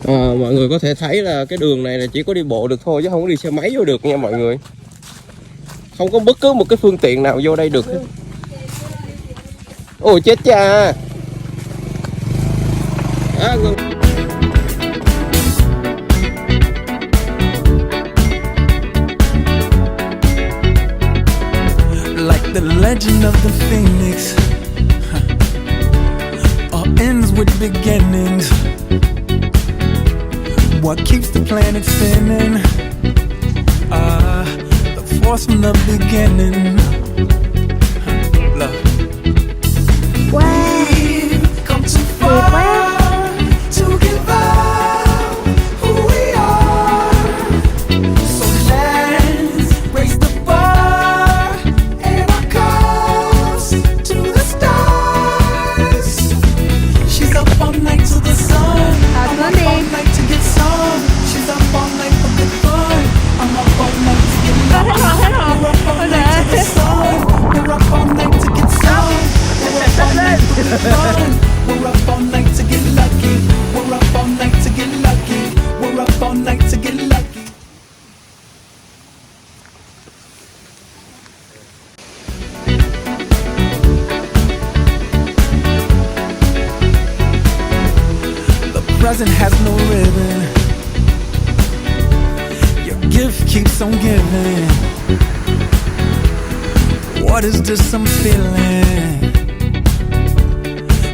Mọi người có thể thấy là cái đường này là chỉ có đi bộ được thôi chứ không có đi xe máy vô được nha mọi người. Không có bất cứ một cái phương tiện nào vô đây được. Ôi chết cha. Like the legend of the phoenix, all ends with beginnings. What keeps the planet spinning? The force from the beginning. Love. Wow. We've come too far to give up who we are. So let's raise the bar and our cups to the stars. She's up all night to the sun. I'm up all night to get some. She's up all night for good fun. I'm up all night to get love. We're up all night to the sun. We're up all night to get some. We're up all night for good fun. We're up all night to get lucky. We're up all night to get lucky. We're up all night to get lucky. The present has no ribbon. Your gift keeps on giving. What is this I'm feeling?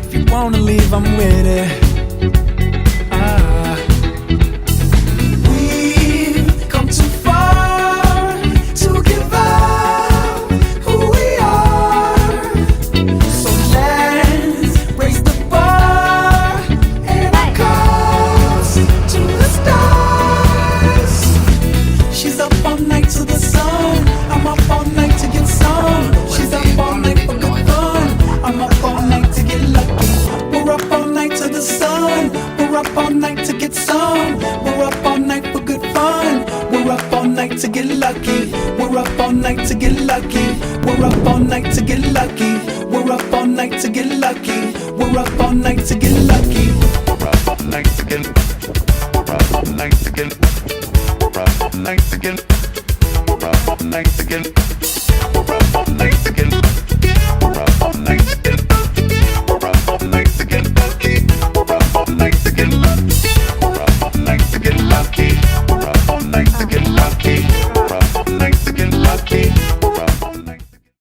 If you wanna leave, I'm with it. We've come too far to give up who we are. So let's raise the bar and our cups to the stars. She's up all night to the sun. I'm up all night to get some. She's up all night for good fun. I'm up all night to get lucky. We're up all night to the sun. We're up all night to get some. We're up all night for good fun. We're up all night to get lucky. We're up all night to get lucky. We're up all night to get lucky. We're up all night to get lucky. We're up all night to get lucky.